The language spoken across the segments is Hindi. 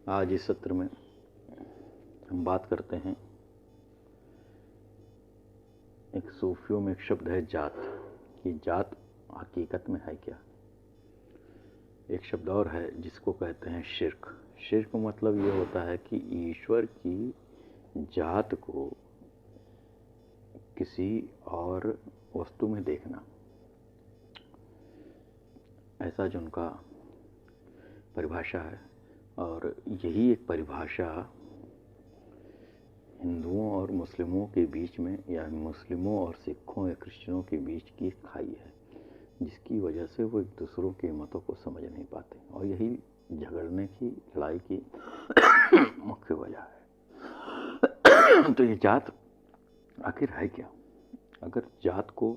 आज इस सत्र में हम बात करते हैं, एक सूफियों में एक शब्द है जात, कि जात हकीकत में है क्या। एक शब्द और है जिसको कहते हैं शिर्क। शिर्क मतलब ये होता है कि ईश्वर की जात को किसी और वस्तु में देखना। ऐसा जो उनका परिभाषा है, और यही एक परिभाषा हिंदुओं और मुस्लिमों के बीच में, या मुस्लिमों और सिखों या क्रिश्चियनों के बीच की खाई है, जिसकी वजह से वो एक दूसरों के मतों को समझ नहीं पाते, और यही झगड़ने की, लड़ाई की मुख्य वजह है। तो ये जात आखिर है क्या? अगर जात को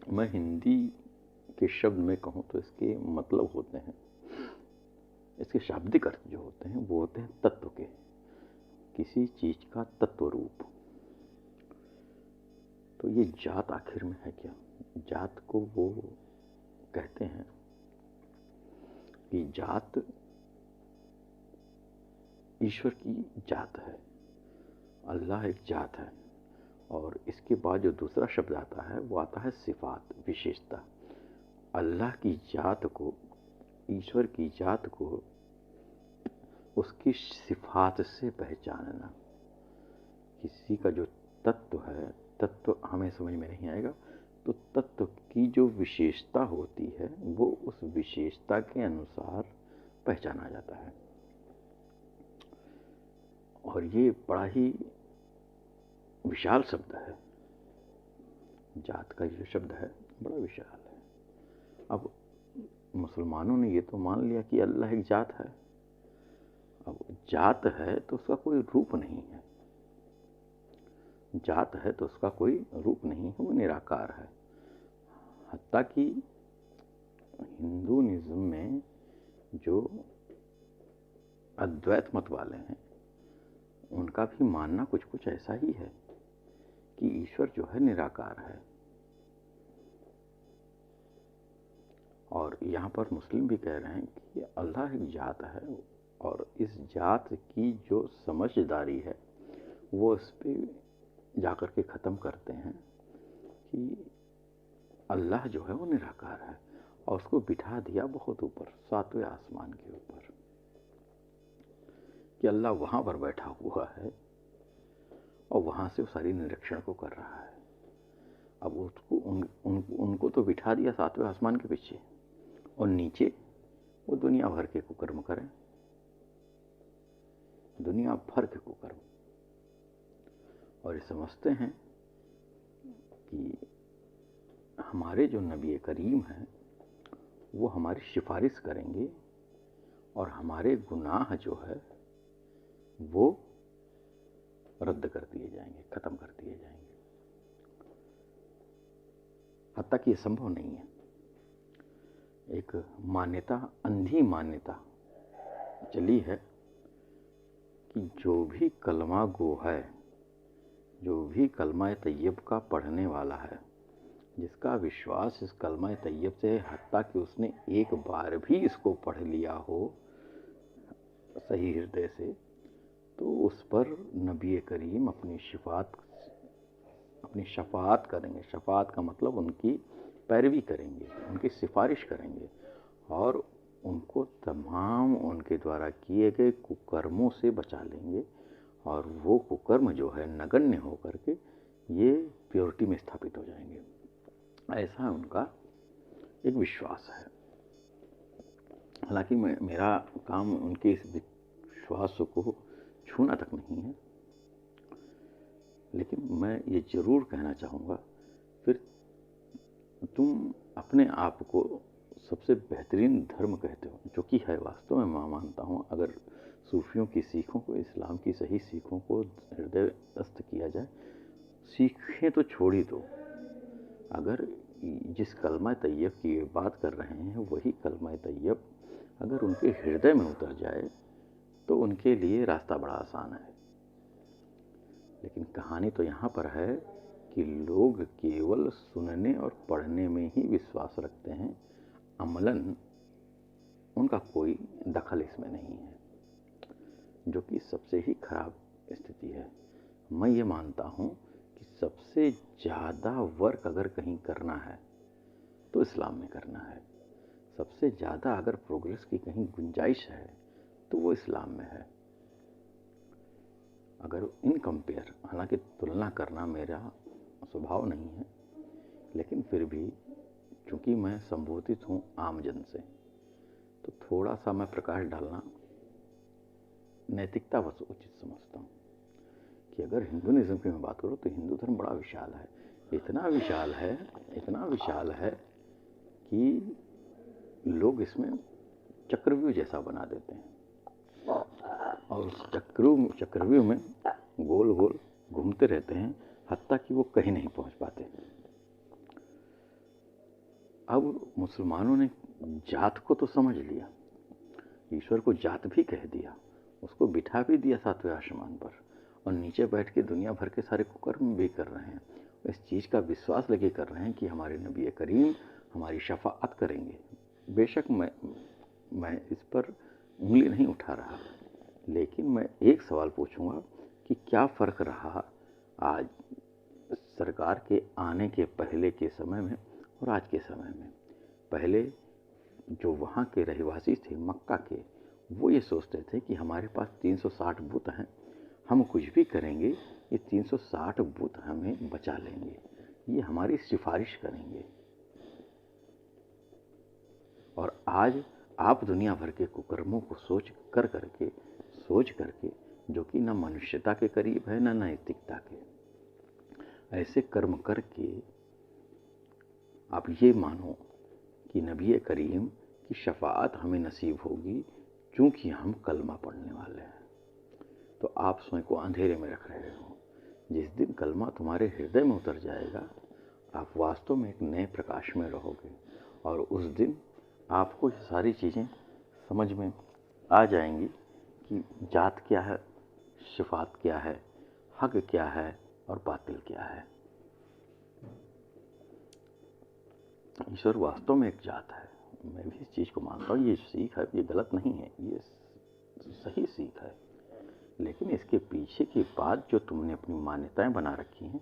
मैं हिंदी के शब्द में कहूँ तो इसके मतलब होते हैं, इसके शाब्दिक अर्थ जो होते हैं वो होते हैं तत्व के, किसी चीज का तत्व रूप। तो ये जात आखिर में है क्या? जात को वो कहते हैं कि जात ईश्वर की जात है, अल्लाह एक जात है। और इसके बाद जो दूसरा शब्द आता है वो आता है सिफात, विशेषता। अल्लाह की जात को, ईश्वर की जात को उसकी सिफात से पहचानना। किसी का जो तत्व है, तत्व हमें समझ में नहीं आएगा, तो तत्व की जो विशेषता होती है वो उस विशेषता के अनुसार पहचाना जाता है। और ये बड़ा ही विशाल शब्द है। जात का जो शब्द है बड़ा विशाल है। अब मुसलमानों ने ये तो मान लिया कि अल्लाह एक जात है। अब जात है तो उसका कोई रूप नहीं है, जात है तो उसका कोई रूप नहीं है, वो निराकार है। हत्ता कि हिंदुइज्म में जो अद्वैत मत वाले हैं उनका भी मानना कुछ कुछ ऐसा ही है कि ईश्वर जो है निराकार है। और यहाँ पर मुस्लिम भी कह रहे हैं कि अल्लाह एक जात है, और इस जात की जो समझदारी है वो इस पर जाकर के ख़त्म करते हैं कि अल्लाह जो है वो निराकार है, और उसको बिठा दिया बहुत ऊपर, 7वें आसमान के ऊपर, कि अल्लाह वहाँ पर बैठा हुआ है और वहाँ से वो सारी निरीक्षण को कर रहा है। अब उसको उनको तो बिठा दिया 7वें आसमान के पीछे, और नीचे वो दुनिया भर के कुकर्म करें, दुनिया भर के कुकर्म। और ये समझते हैं कि हमारे जो नबी करीम हैं वो हमारी सिफारिश करेंगे, और हमारे गुनाह जो है वो रद्द कर दिए जाएंगे, ख़त्म कर दिए जाएंगे। हत्ता कि ये संभव नहीं है। एक मान्यता, अंधी मान्यता चली है कि जो भी कलमा गो है, जो भी कलमा तैयब का पढ़ने वाला है, जिसका विश्वास इस कलमा तैयब से, हत्ता कि उसने एक बार भी इसको पढ़ लिया हो सही हृदय से, तो उस पर नबी करीम अपनी शफाअत करेंगे। शफाअत का मतलब उनकी पैरवी करेंगे, उनकी सिफारिश करेंगे, और उनको तमाम उनके द्वारा किए गए कुकर्मों से बचा लेंगे, और वो कुकर्म जो है नगण्य होकर के ये प्योरिटी में स्थापित हो जाएंगे। ऐसा उनका एक विश्वास है। हालांकि मेरा काम उनके इस विश्वास को छूना तक नहीं है, लेकिन मैं ये जरूर कहना चाहूँगा, फिर तुम अपने आप को सबसे बेहतरीन धर्म कहते हो, जो कि है वास्तव में। मैं मानता हूँ अगर सूफियों की सीखों को, इस्लाम की सही सीखों को हृदयस्थ किया जाए, सीखें तो छोड़ ही दो, अगर जिस कलमा तैयब की बात कर रहे हैं वही कलमा तैयब अगर उनके हृदय में उतर जाए तो उनके लिए रास्ता बड़ा आसान है। लेकिन कहानी तो यहाँ पर है कि लोग केवल सुनने और पढ़ने में ही विश्वास रखते हैं, अमलन उनका कोई दखल इसमें नहीं है। जो कि सबसे ही खराब स्थिति है। मैं ये मानता हूँ कि सबसे ज़्यादा वर्क अगर कहीं करना है तो इस्लाम में करना है। सबसे ज़्यादा अगर प्रोग्रेस की कहीं गुंजाइश है तो वो इस्लाम में है। अगर इन कंपेयर, हालांकि तुलना करना मेरा स्वभाव नहीं है, लेकिन फिर भी चूंकि मैं संबोधित हूँ आम जन से, तो थोड़ा सा मैं प्रकाश डालना नैतिकतावश उचित समझता हूँ कि अगर हिंदुइज्म की मैं बात करूँ तो हिंदू धर्म बड़ा विशाल है। इतना विशाल है कि लोग इसमें चक्रव्यूह जैसा बना देते हैं और उस चक्रव्यूह में गोल गोल घूमते रहते हैं, हत्ता कि वो कहीं नहीं पहुंच पाते। अब मुसलमानों ने जात को तो समझ लिया, ईश्वर को जात भी कह दिया, उसको बिठा भी दिया सातवें आसमान पर, और नीचे बैठ के दुनिया भर के सारे कुकर्म भी कर रहे हैं। इस चीज़ का विश्वास लेके कर रहे हैं कि हमारे नबी करीम हमारी शफाअत करेंगे। बेशक मैं इस पर उंगली नहीं उठा रहा, लेकिन मैं एक सवाल पूछूंगा कि क्या फ़र्क रहा आज सरकार के आने के पहले के समय में और आज के समय में। पहले जो वहाँ के रहवासी थे मक्का के, वो ये सोचते थे कि हमारे पास 360 बुत हैं, हम कुछ भी करेंगे ये 360 बुत हमें बचा लेंगे, ये हमारी सिफारिश करेंगे। और आज आप दुनिया भर के कुकर्मों को सोच करके जो कि न मनुष्यता के करीब है न नैतिकता के, ऐसे कर्म करके आप ये मानो कि नबी करीम की शफाअत हमें नसीब होगी क्योंकि हम कलमा पढ़ने वाले हैं। तो आप स्वयं को अंधेरे में रख रहे हो। जिस दिन कलमा तुम्हारे हृदय में उतर जाएगा, आप वास्तव में एक नए प्रकाश में रहोगे, और उस दिन आपको ये सारी चीज़ें समझ में आ जाएंगी कि जात क्या है, शफाअत क्या है, हक क्या है और बातिल क्या है। ईश्वर वास्तव में एक जात है। मैं भी इस चीज़ को मानता हूँ, ये सीख है, ये गलत नहीं है, ये सही सीख है। लेकिन इसके पीछे की बात जो तुमने अपनी मान्यताएं बना रखी हैं,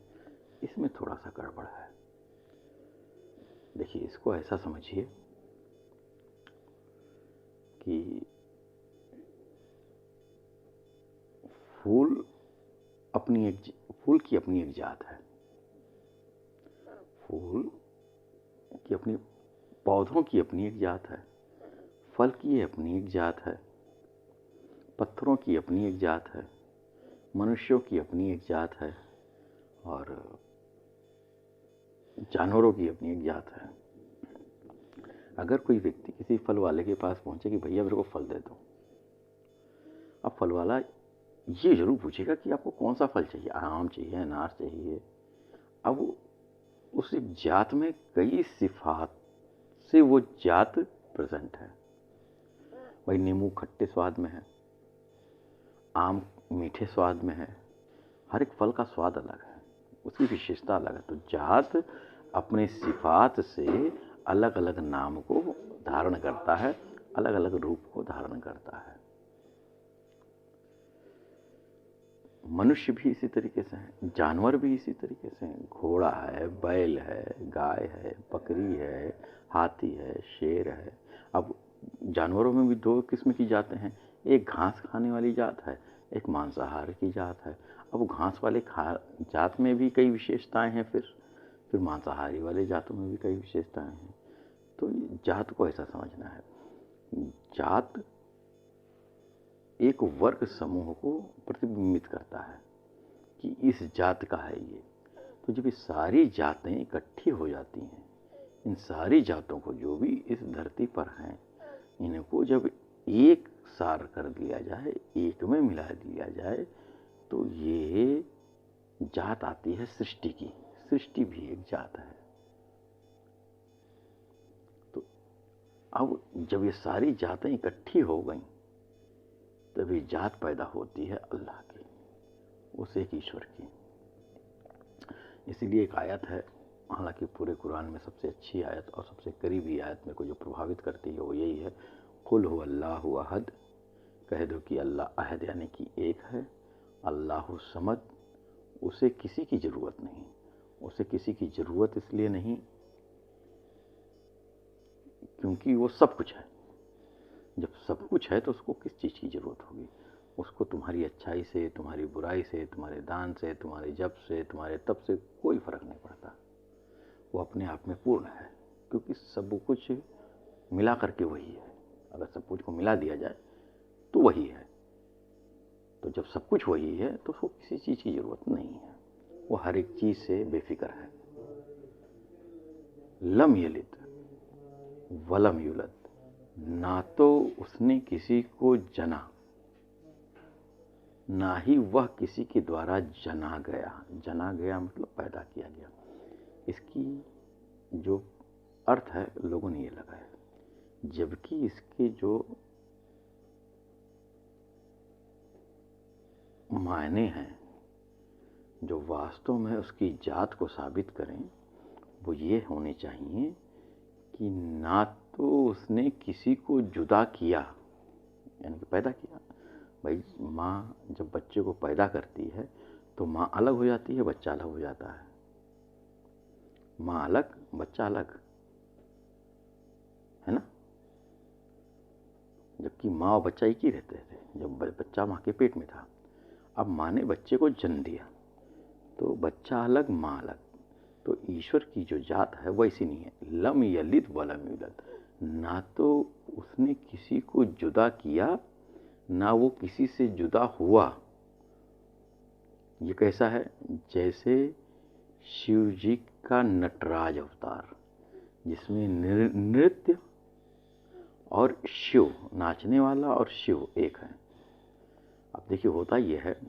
इसमें थोड़ा सा गड़बड़ है। देखिए, इसको ऐसा समझिए कि फूल की अपनी एक जात है, फूल की अपनी, पौधों की अपनी एक जात है, फल की अपनी एक जात है, पत्थरों की अपनी एक जात है, मनुष्यों की अपनी एक जात है, और जानवरों की अपनी एक जात है। अगर कोई व्यक्ति किसी फल वाले के पास पहुंचे कि भैया मेरे को फल दे दो, अब फल वाला ये जरूर पूछेगा कि आपको कौन सा फल चाहिए, आम चाहिए, अनार चाहिए। अब उस जात में कई सिफात से वो जात प्रेजेंट है। भाई नींबू खट्टे स्वाद में है, आम मीठे स्वाद में है, हर एक फल का स्वाद अलग है, उसकी विशेषता अलग है। तो जात अपने सिफात से अलग अलग नाम को धारण करता है, अलग अलग रूप को धारण करता है। मनुष्य भी इसी तरीके से हैं, जानवर भी इसी तरीके से हैं। घोड़ा है, बैल है, गाय है, बकरी है, हाथी है, शेर है। अब जानवरों में भी दो किस्म की जातें हैं, एक घास खाने वाली जात है, एक मांसाहार की जात है। अब घास वाले जात में भी कई विशेषताएं हैं, फिर मांसाहारी वाले जातों में भी कई विशेषताएं हैं। तो जात को ऐसा समझना है, जात एक वर्ग समूह को प्रतिबिंबित करता है कि इस जात का है ये। तो जब ये सारी जातें इकट्ठी हो जाती हैं, इन सारी जातों को जो भी इस धरती पर हैं, इनको जब एक सार कर दिया जाए, एक में मिला दिया जाए, तो ये जात आती है सृष्टि की। सृष्टि भी एक जात है। तो अब जब ये सारी जातें इकट्ठी हो गई, तभी जात पैदा होती है अल्लाह की, उस एक ईश्वर की। इसीलिए एक आयत है, हालांकि पूरे कुरान में सबसे अच्छी आयत और सबसे करीबी आयत मेरे को जो प्रभावित करती है वो यही है, कुल हु अल्लाहु अहद, कह दो कि अल्लाह अहद यानी कि एक है, अल्लाहु समद, उसे किसी की ज़रूरत नहीं। उसे किसी की ज़रूरत इसलिए नहीं क्योंकि वो सब कुछ है। जब सब कुछ है तो उसको किस चीज़ की ज़रूरत होगी? उसको तुम्हारी अच्छाई से, तुम्हारी बुराई से, तुम्हारे दान से, तुम्हारे जप से, तुम्हारे तप से कोई फ़र्क नहीं पड़ता। वो अपने आप में पूर्ण है, क्योंकि सब कुछ मिला करके वही है। अगर सब कुछ को मिला दिया जाए तो वही है। तो जब सब कुछ वही है तो उसको किसी चीज़ की ज़रूरत नहीं है। वो हर एक चीज़ से बेफिक्र है। लम यलिद वलम यूलद, ना तो उसने किसी को जना, ना ही वह किसी के द्वारा जना गया। जना गया मतलब पैदा किया गया। इसकी जो अर्थ है लोगों ने ये लगाया, जबकि इसके जो मायने हैं, जो वास्तव में उसकी जात को साबित करें, वो ये होने चाहिए कि ना तो उसने किसी को जुदा किया, यानी कि पैदा किया। भाई माँ जब बच्चे को पैदा करती है तो माँ अलग हो जाती है, बच्चा अलग हो जाता है। माँ अलग, बच्चा अलग, है ना? जबकि माँ और बच्चा एक ही रहते थे जब बच्चा माँ के पेट में था। अब माँ ने बच्चे को जन्म दिया तो बच्चा अलग, माँ अलग। तो ईश्वर की जो जात है वैसी नहीं है। लम यलिद वलम यूलद, ना तो उसने किसी को जुदा किया, ना वो किसी से जुदा हुआ। ये कैसा है? जैसे शिव जी का नटराज अवतार, जिसमें नृत्य और शिव, नाचने वाला और शिव एक है। अब देखिए होता ये है,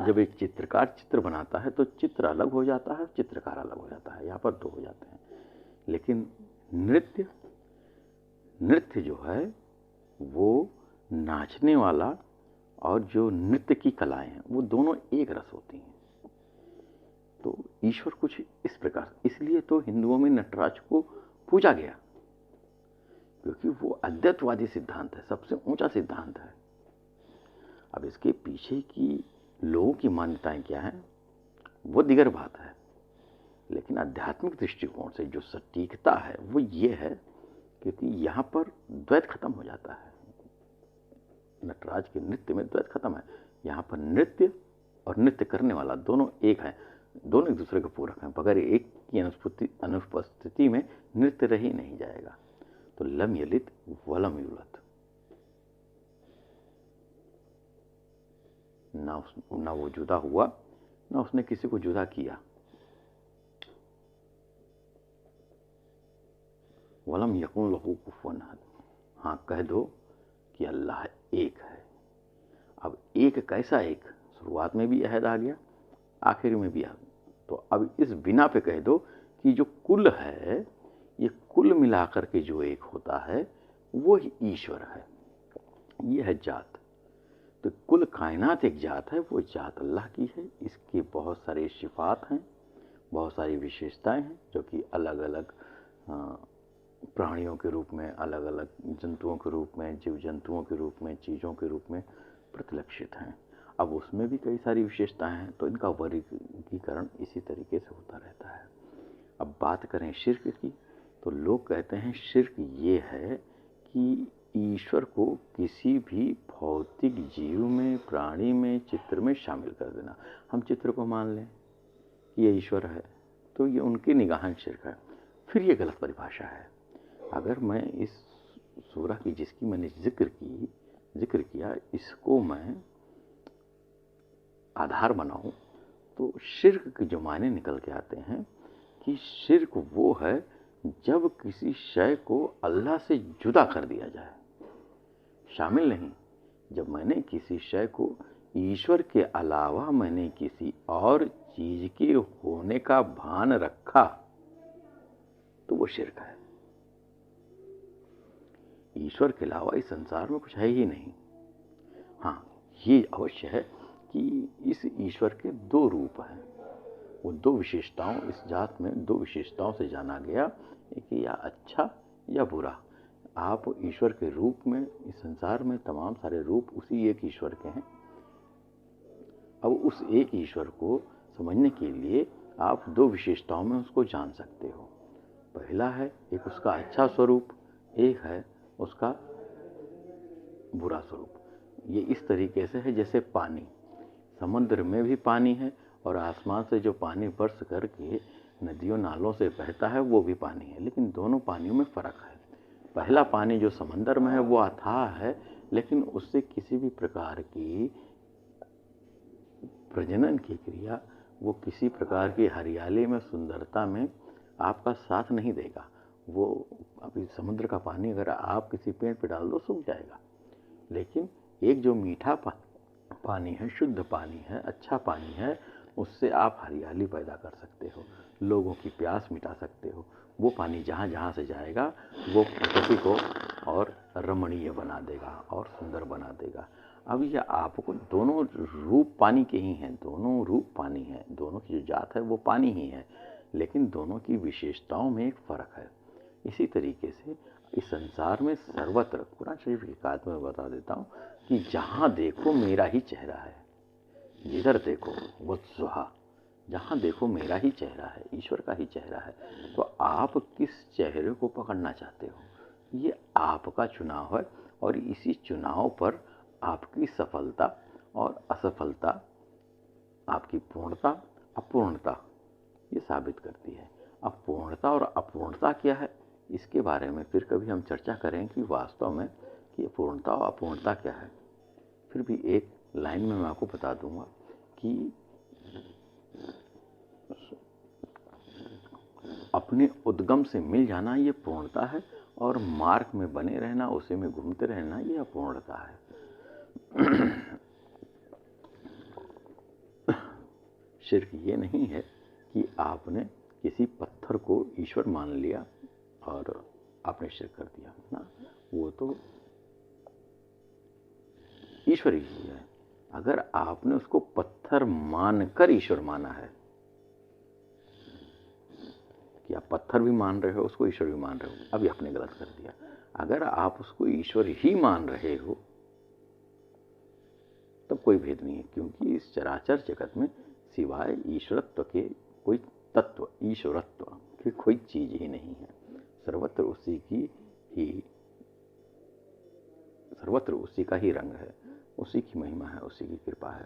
जब एक चित्रकार चित्र बनाता है तो चित्र अलग हो जाता है, चित्रकार अलग हो जाता है। यहाँ पर दो हो जाते हैं। लेकिन नृत्य जो है वो नाचने वाला और जो नृत्य की कलाएं हैं वो दोनों एक रस होती हैं। तो ईश्वर कुछ इस प्रकार, इसलिए तो हिंदुओं में नटराज को पूजा गया, क्योंकि वो अद्वैतवादी सिद्धांत है, सबसे ऊंचा सिद्धांत है। अब इसके पीछे की लोगों की मान्यताएं क्या हैं वो दिगर बात है, लेकिन आध्यात्मिक दृष्टिकोण से जो सटीकता है वो ये है, क्योंकि यहाँ पर द्वैत खत्म हो जाता है। नटराज के नृत्य में द्वैत खत्म है। यहाँ पर नृत्य और नृत्य करने वाला दोनों एक है, दोनों एक दूसरे के पूरक हैं। बगैर एक की अनुपस्थिति में नृत्य रह ही नहीं जाएगा। तो लम यलिद वलम यूलद, ना वो जुदा हुआ, ना उसने किसी को जुदा किया। वलम यकुन लहू कुफुवन अहद, हाँ कह दो कि अल्लाह एक है। अब एक कैसा एक? शुरुआत में भी अहद आ गया, आखिर में भी आ गया। तो अब इस बिना पे कह दो कि जो कुल है, ये कुल मिलाकर के जो एक होता है वो ही ईश्वर है। ये है जात। तो कुल कायनात एक जात है, वो जात अल्लाह की है। इसके बहुत सारे सिफात हैं, बहुत सारी विशेषताएं हैं, जो कि अलग अलग प्राणियों के रूप में, अलग अलग जंतुओं के रूप में, जीव जंतुओं के रूप में, चीज़ों के रूप में प्रतिलक्षित हैं। अब उसमें भी कई सारी विशेषताएं हैं, तो इनका वर्गीकरण इसी तरीके से होता रहता है। अब बात करें शिर्क की, तो लोग कहते हैं शिर्क ये है कि ईश्वर को किसी भी भौतिक जीव में, प्राणी में, चित्र में शामिल कर देना। हम चित्र को मान लें कि ये ईश्वर है, तो ये उनकी निगाह शिर्क है। फिर ये गलत परिभाषा है। अगर मैं इस सूरह की जिसकी मैंने जिक्र किया, इसको मैं आधार बनाऊं, तो शिर्क के जो मायने निकल के आते हैं कि शिर्क वो है जब किसी शय को अल्लाह से जुदा कर दिया जाए, शामिल नहीं। जब मैंने किसी शय को ईश्वर के अलावा मैंने किसी और चीज के होने का भान रखा, तो वो शिर्क है। ईश्वर के अलावा इस संसार में कुछ है ही नहीं। हाँ, ये अवश्य है कि इस ईश्वर के दो रूप हैं। वो दो विशेषताओं, इस जात में दो विशेषताओं से जाना गया कि या अच्छा या बुरा। आप ईश्वर के रूप में, इस संसार में तमाम सारे रूप उसी एक ईश्वर के हैं। अब उस एक ईश्वर को समझने के लिए आप दो विशेषताओं में उसको जान सकते हो। पहला है एक उसका अच्छा स्वरूप, एक है उसका बुरा स्वरूप। ये इस तरीके से है जैसे पानी, समुद्र में भी पानी है और आसमान से जो पानी बरस करके नदियों नालों से बहता है वो भी पानी है, लेकिन दोनों पानियों में फ़र्क है। पहला पानी जो समंदर में है वो अथाह है, लेकिन उससे किसी भी प्रकार की प्रजनन की क्रिया, वो किसी प्रकार की हरियाली में, सुंदरता में आपका साथ नहीं देगा। वो अभी समुद्र का पानी अगर आप किसी पेड़ पे डाल दो सूख जाएगा, लेकिन एक जो मीठा पानी है, शुद्ध पानी है, अच्छा पानी है, उससे आप हरियाली पैदा कर सकते हो, लोगों की प्यास मिटा सकते हो। वो पानी जहाँ जहाँ से जाएगा वो प्रकृति को और रमणीय बना देगा और सुंदर बना देगा। अब ये आपको दोनों रूप पानी के ही हैं, दोनों रूप पानी है, दोनों की जो जात है वो पानी ही है, लेकिन दोनों की विशेषताओं में एक फ़र्क है। इसी तरीके से इस संसार में सर्वत्र, कुरान शरीफ की बात में बता देता हूँ कि जहाँ देखो मेरा ही चेहरा है, जिधर देखो वत्सुहा, जहाँ देखो मेरा ही चेहरा है, ईश्वर का ही चेहरा है। तो आप किस चेहरे को पकड़ना चाहते हो, ये आपका चुनाव है, और इसी चुनाव पर आपकी सफलता और असफलता, आपकी पूर्णता अपूर्णता ये साबित करती है। अब पूर्णता और अपूर्णता क्या है, इसके बारे में फिर कभी हम चर्चा करें कि वास्तव में कि पूर्णता और अपूर्णता क्या है। फिर भी एक लाइन में मैं आपको बता दूंगा कि अपने उद्गम से मिल जाना ये पूर्णता है, और मार्ग में बने रहना, उसी में घूमते रहना, ये अपूर्णता है। शिर्क ये नहीं है कि आपने किसी पत्थर को ईश्वर मान लिया और आपने शिर्क कर दिया ना, वो तो ईश्वर ही है। अगर आपने उसको पत्थर मानकर ईश्वर माना है, कि आप पत्थर भी मान रहे हो, उसको ईश्वर भी मान रहे हो, अभी आपने गलत कर दिया। अगर आप उसको ईश्वर ही मान रहे हो तब कोई भेद नहीं है, क्योंकि इस चराचर जगत में सिवाय ईश्वरत्व के कोई तत्व, ईश्वरत्व की कोई चीज ही नहीं है। सर्वत्र उसी का ही रंग है, उसी की महिमा है, उसी की कृपा है।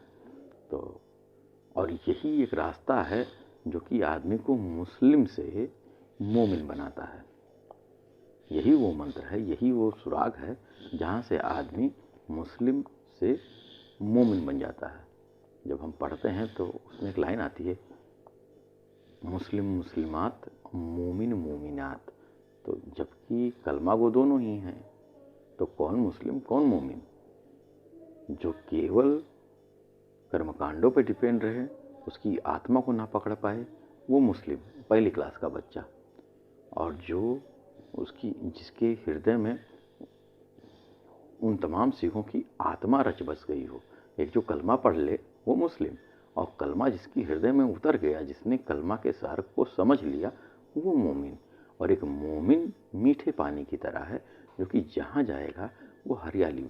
तो और यही एक रास्ता है जो कि आदमी को मुस्लिम से मोमिन बनाता है। यही वो मंत्र है, यही वो सुराग है जहाँ से आदमी मुस्लिम से मोमिन बन जाता है। जब हम पढ़ते हैं तो उसमें एक लाइन आती है, मुस्लिम मुस्लिमात, मोमिन मोमिनात। तो जबकि कलमा वो दोनों ही हैं, तो कौन मुस्लिम कौन मोमिन? जो केवल कर्मकांडों पर डिपेंड रहे, उसकी आत्मा को ना पकड़ पाए, वो मुस्लिम, पहली क्लास का बच्चा। और जो जिसके हृदय में उन तमाम सिखों की आत्मा रच बस गई हो, एक जो कलमा पढ़ ले वो मुस्लिम, और कलमा जिसकी हृदय में उतर गया, जिसने कलमा के सार को समझ लिया, वो मोमिन। और एक मोमिन मीठे पानी की तरह है जो कि जहाँ जाएगा वो हरियाली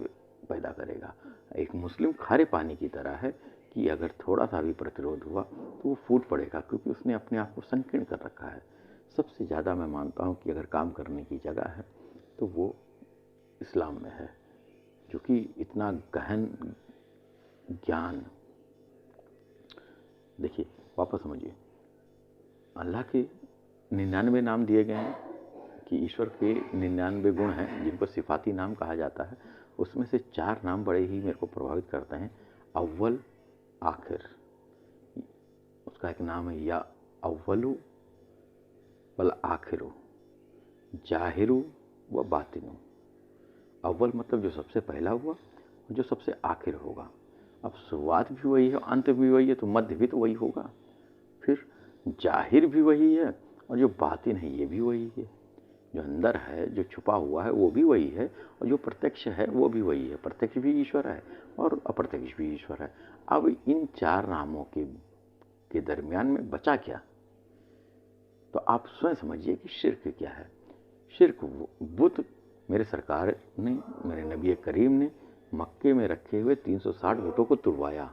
पैदा करेगा। एक मुस्लिम खारे पानी की तरह है कि अगर थोड़ा सा भी प्रतिरोध हुआ तो वो फूट पड़ेगा, क्योंकि उसने अपने आप को संकीर्ण कर रखा है। सबसे ज़्यादा मैं मानता हूँ कि अगर काम करने की जगह है तो वो इस्लाम में है, जो कि इतना गहन ज्ञान। देखिए, वापस समझिए, अल्लाह के 99 नाम दिए गए हैं कि ईश्वर के 99 गुण हैं जिनको सिफाती नाम कहा जाता है। उसमें से 4 नाम बड़े ही मेरे को प्रभावित करते हैं। अव्वल, आखिर, उसका एक नाम है या अव्वलु वल आखिरु, जाहिरु व बातिनु। अव्वल मतलब जो सबसे पहला हुआ और जो सबसे आखिर होगा। अब शुरुआत भी वही है, अंत भी वही है, तो मध्य भी तो वही होगा। फिर जाहिर भी वही है और जो बातिन है ये भी वही है। जो अंदर है, जो छुपा हुआ है वो भी वही है, और जो प्रत्यक्ष है वो भी वही है। प्रत्यक्ष भी ईश्वर है और अप्रत्यक्ष भी ईश्वर है। अब इन 4 नामों के दरमियान में बचा क्या? तो आप स्वयं समझिए कि शिर्क क्या है। शिर्क बुत मेरे सरकार ने, मेरे नबी करीम ने मक्के में रखे हुए 360 ऊँटों को तुड़वाया।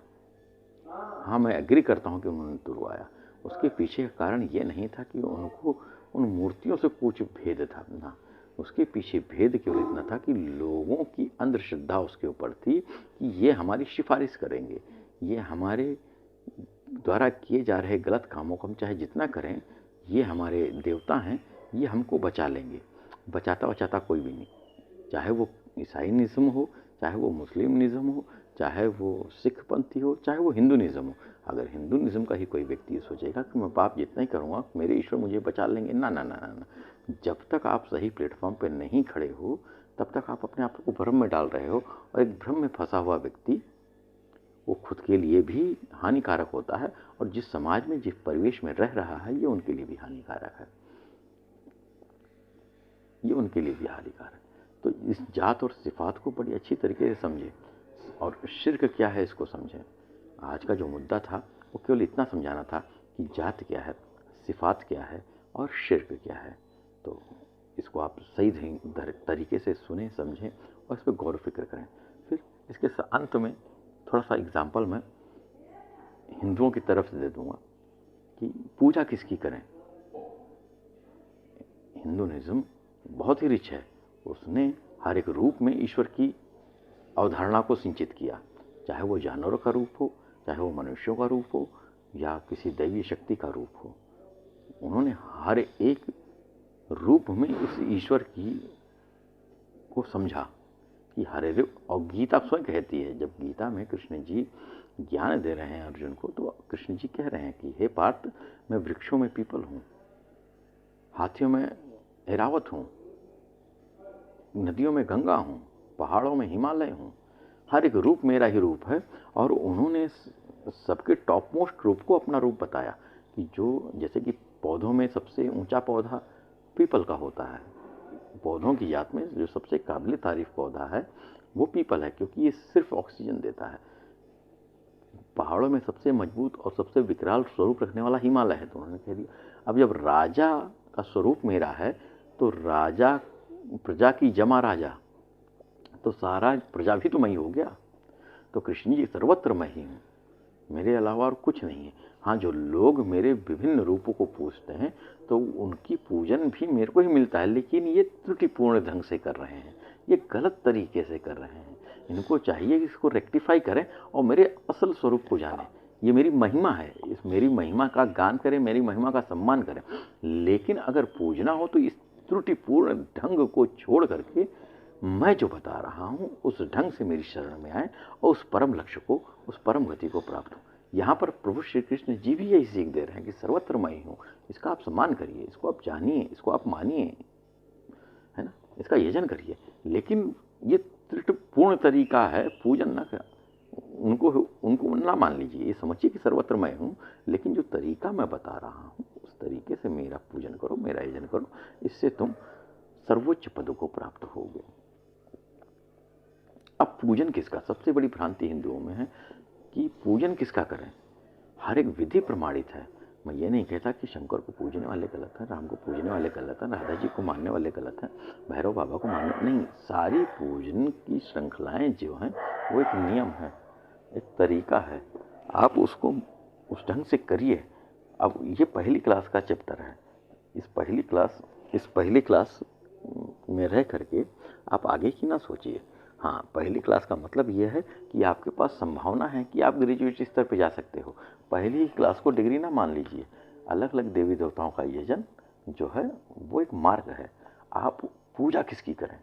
हाँ, मैं एग्री करता हूँ कि उन्होंने तुड़वाया। उसके पीछे का कारण ये नहीं था कि उनको उन मूर्तियों से कुछ भेद था, ना। उसके पीछे भेद केवल इतना था कि लोगों की अंधश्रद्धा उसके ऊपर थी कि ये हमारी सिफारिश करेंगे, ये हमारे द्वारा किए जा रहे गलत कामों को हम चाहे जितना करें, ये हमारे देवता हैं, ये हमको बचा लेंगे। बचाता बचाता कोई भी नहीं, चाहे वो ईसाईनिज़्म हो, चाहे वो मुस्लिमनिज़्म हो, चाहे वो सिख पंथी हो, चाहे वो हिंदूनिज़्म हो। अगर हिंदूनिज़्म का ही कोई व्यक्ति सोचेगा कि मैं पाप जितना ही करूँगा मेरे ईश्वर मुझे बचा लेंगे, ना ना ना ना ना। जब तक आप सही प्लेटफॉर्म पर नहीं खड़े हो तब तक आप अपने आप को भ्रम में डाल रहे हो, और एक भ्रम में फंसा हुआ व्यक्ति वो खुद के लिए भी हानिकारक होता है, और जिस समाज में, जिस परिवेश में रह रहा है, ये उनके लिए भी हानिकारक है, ये उनके लिए भी हानिकारक। तो इस जात और सिफात को बड़ी अच्छी तरीके से समझें, और शिर्क क्या है इसको समझें। आज का जो मुद्दा था वो केवल इतना समझाना था कि जात क्या है, सिफात क्या है और शिर्क क्या है। तो इसको आप सही तरीके से सुने, समझें और इस पर गौर फिक्र करें। फिर इसके अंत में थोड़ा सा एग्जाम्पल मैं हिंदुओं की तरफ से दे दूंगा कि पूजा किसकी करें। हिंदुइज्म बहुत ही रिच है, उसने हर एक रूप में ईश्वर की अवधारणा को सिंचित किया, चाहे वो जानवरों का रूप हो, चाहे वो मनुष्यों का रूप हो, या किसी दैवीय शक्ति का रूप हो। उन्होंने हर एक रूप में उस ईश्वर की को समझा कि हर एक, और गीता स्वयं कहती है, जब गीता में कृष्ण जी ज्ञान दे रहे हैं अर्जुन को, तो कृष्ण जी कह रहे हैं कि हे पार्थ, मैं वृक्षों में पीपल हूँ, हाथियों में ऐरावत हूँ, नदियों में गंगा हूँ, पहाड़ों में हिमालय हूँ, हर एक रूप मेरा ही रूप है। और उन्होंने सबके टॉप मोस्ट रूप को अपना रूप बताया कि जो, जैसे कि पौधों में सबसे ऊंचा पौधा पीपल का होता है, पौधों की जात में जो सबसे काबिल तारीफ पौधा है वो पीपल है, क्योंकि ये सिर्फ ऑक्सीजन देता है। पहाड़ों में सबसे मजबूत और सबसे विकराल स्वरूप रखने वाला हिमालय है, तो उन्होंने कह दिया अब जब राजा का स्वरूप मेरा है, तो राजा, प्रजा की जमा राजा, तो सारा प्रजा भी तो मैं ही हो गया। तो कृष्ण जी सर्वत्र मैं ही हूँ, मेरे अलावा और कुछ नहीं है। हाँ, जो लोग मेरे विभिन्न रूपों को पूजते हैं तो उनकी पूजन भी मेरे को ही मिलता है, लेकिन ये त्रुटिपूर्ण ढंग से कर रहे हैं, ये गलत तरीके से कर रहे हैं। इनको चाहिए कि इसको रेक्टिफाई करें और मेरे असल स्वरूप को जानें। ये मेरी महिमा है, इस मेरी महिमा का गान करें, मेरी महिमा का सम्मान करें। लेकिन अगर पूजना हो तो इस त्रुटिपूर्ण ढंग को छोड़ करके मैं जो बता रहा हूँ उस ढंग से मेरी शरण में आए और उस परम लक्ष्य को, उस परम गति को प्राप्त हो। यहाँ पर प्रभु श्री कृष्ण जी भी यही सीख दे रहे हैं कि सर्वत्र मैं ही हूँ, इसका आप सम्मान करिए, इसको आप जानिए, इसको आप मानिए, है ना, इसका यजन करिए। लेकिन ये त्रुटिपूर्ण तरीका है, पूजन ना कर, उनको ना मान लीजिए, ये समझिए कि सर्वत्र मैं हूँ, लेकिन जो तरीका मैं बता रहा हूँ उस तरीके से मेरा पूजन करो, मेरा यजन करो, इससे तुम सर्वोच्च पद को प्राप्त होगे। अब पूजन किसका, सबसे बड़ी भ्रांति हिंदुओं में है कि पूजन किसका करें। हर एक विधि प्रमाणित है। मैं ये नहीं कहता कि शंकर को पूजने वाले गलत हैं, राम को पूजने वाले गलत हैं, राधा जी को मानने वाले गलत हैं, भैरव बाबा को मानने, नहीं, सारी पूजन की श्रृंखलाएं जो हैं वो एक नियम है, एक तरीका है, आप उसको उस ढंग से करिए। अब ये पहली क्लास का चैप्टर है, इस पहली क्लास में रह करके आप आगे की ना सोचिए। हाँ, पहली क्लास का मतलब ये है कि आपके पास संभावना है कि आप ग्रेजुएट स्तर पे जा सकते हो। पहली क्लास को डिग्री ना मान लीजिए। अलग अलग देवी देवताओं का यजन जो है वो एक मार्ग है। आप पूजा किसकी करें,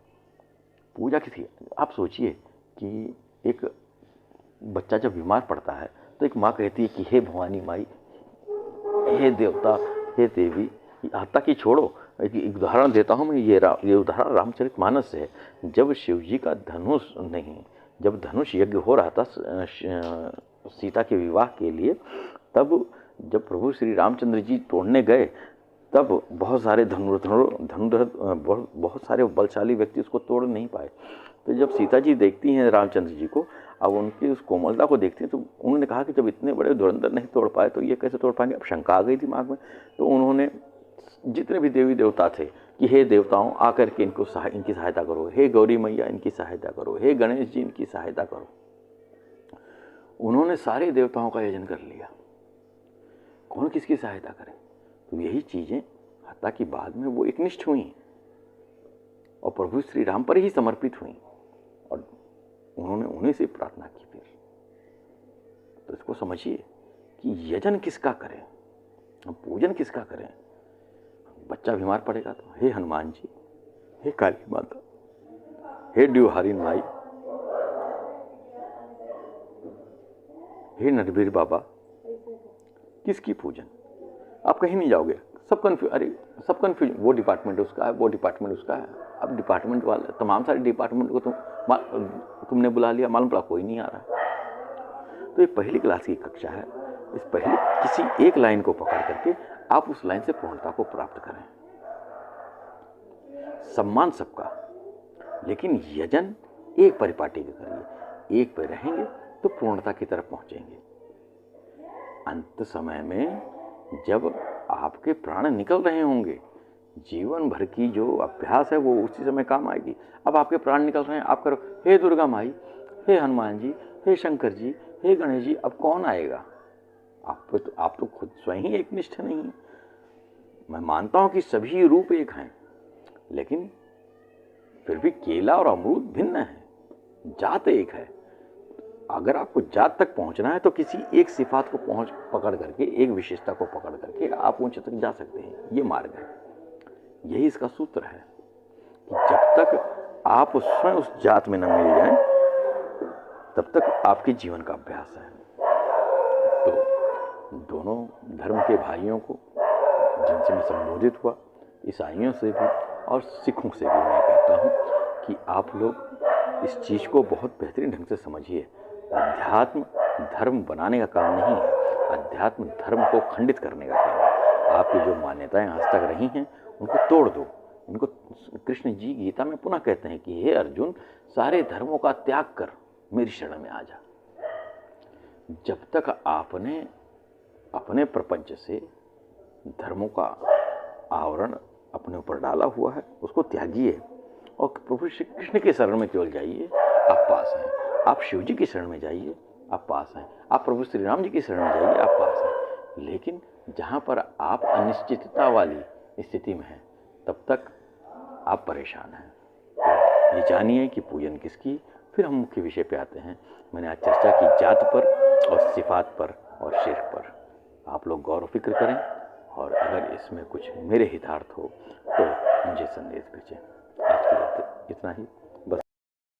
पूजा किसकी, आप सोचिए कि एक बच्चा जब बीमार पड़ता है तो एक माँ कहती है कि हे भवानी माई, हे देवता, हे देवी, आता कि छोड़ो। एक उदाहरण देता हूँ मैं, ये उदाहरण रामचरितमानस से है। जब शिव जी का जब धनुष यज्ञ हो रहा था सीता के विवाह के लिए, तब जब प्रभु श्री रामचंद्र जी तोड़ने गए, तब बहुत सारे धनुर्धर बहुत सारे बलशाली व्यक्ति उसको तोड़ नहीं पाए। तो जब सीता जी देखती हैं रामचंद्र जी को, अब उनकी उस कोमलता को देखती हैं, तो उन्होंने कहा कि जब इतने बड़े धुरंधर नहीं तोड़ पाए तो ये कैसे तोड़ पाएंगे। अब शंका आ गई दिमाग में, तो उन्होंने जितने भी देवी देवता थे कि हे देवताओं आकर के इनकी सहायता करो, हे गौरी मैया इनकी सहायता करो, हे गणेश जी इनकी सहायता करो। उन्होंने सारे देवताओं का यजन कर लिया, कौन किसकी सहायता करे। तो यही चीजें हत्या की बाद में वो एकनिष्ठ हुई और प्रभु श्री राम पर ही समर्पित हुई और उन्होंने उन्हीं से प्रार्थना की। फिर तो इसको समझिए कि यजन किसका करें, हम पूजन किसका करें। बच्चा बीमार पड़ेगा तो हे हनुमान जी, हे काली माता, हे ड्यूहारिन माई, हे नरवीर बाबा, किसकी पूजन। आप कहीं नहीं जाओगे, सब कन्फ्यूज, वो डिपार्टमेंट उसका है, वो डिपार्टमेंट उसका है। अब डिपार्टमेंट वाले तमाम सारे डिपार्टमेंट को तुमने बुला लिया, मालूम पड़ा कोई नहीं आ रहा। तो ये पहली क्लास की कक्षा है। इस पहली किसी एक लाइन को पकड़ करके आप उस लाइन से पूर्णता को प्राप्त करें। सम्मान सबका, लेकिन यजन एक परिपाटी का करिए। एक पे रहेंगे तो पूर्णता की तरफ पहुंचेंगे। अंत समय में जब आपके प्राण निकल रहे होंगे, जीवन भर की जो अभ्यास है वो उसी समय काम आएगी। अब आपके प्राण निकल रहे हैं, आप करो हे दुर्गा माई, हे हनुमान जी, हे शंकर जी, हे गणेश जी, अब कौन आएगा। आप तो खुद स्वयं ही एकनिष्ठ नहीं है। मैं मानता हूं कि सभी रूप एक हैं, लेकिन फिर भी केला और अमरूद भिन्न है, जात एक है। अगर आपको जात तक पहुंचना है तो किसी एक सिफात को पकड़ करके, एक विशेषता को पकड़ करके आप ऊंचे तक जा सकते हैं। ये मार्ग है, यही इसका सूत्र है कि जब तक आप स्वयं उस जात में न मिल जाएं, तब तक आपके जीवन का अभ्यास है। तो दोनों धर्म के भाइयों को जिनसे मैं संबोधित हुआ, ईसाइयों से भी और सिखों से भी मैं कहता हूँ कि आप लोग इस चीज़ को बहुत बेहतरीन ढंग से समझिए। अध्यात्म धर्म बनाने का काम नहीं है, अध्यात्म धर्म को खंडित करने का काम है। आपकी जो मान्यताएं आज तक रही हैं उनको तोड़ दो। इनको कृष्ण जी गीता में पुनः कहते हैं कि हे अर्जुन, सारे धर्मों का त्याग कर मेरी शरण में आ जा। जब तक आपने अपने प्रपंच से धर्मों का आवरण अपने ऊपर डाला हुआ है, उसको त्यागिए और प्रभु श्री कृष्ण के शरण में केवल जाइए, आप पास हैं। आप शिव जी की शरण में जाइए, आप पास हैं। आप प्रभु श्री राम जी की शरण में जाइए, आप पास हैं। लेकिन जहाँ पर आप अनिश्चितता वाली स्थिति में हैं, तब तक आप परेशान हैं। तो ये जानिए कि पूजन किसकी। फिर हम मुख्य विषय पे आते हैं। मैंने आज चर्चा की जात पर और सिफात पर और शिर्क पर। आप लोग गौर फिक्र करें और अगर इसमें कुछ मेरे हितार्थ हो तो मुझे संदेश भेजें। आज के लिए इतना ही।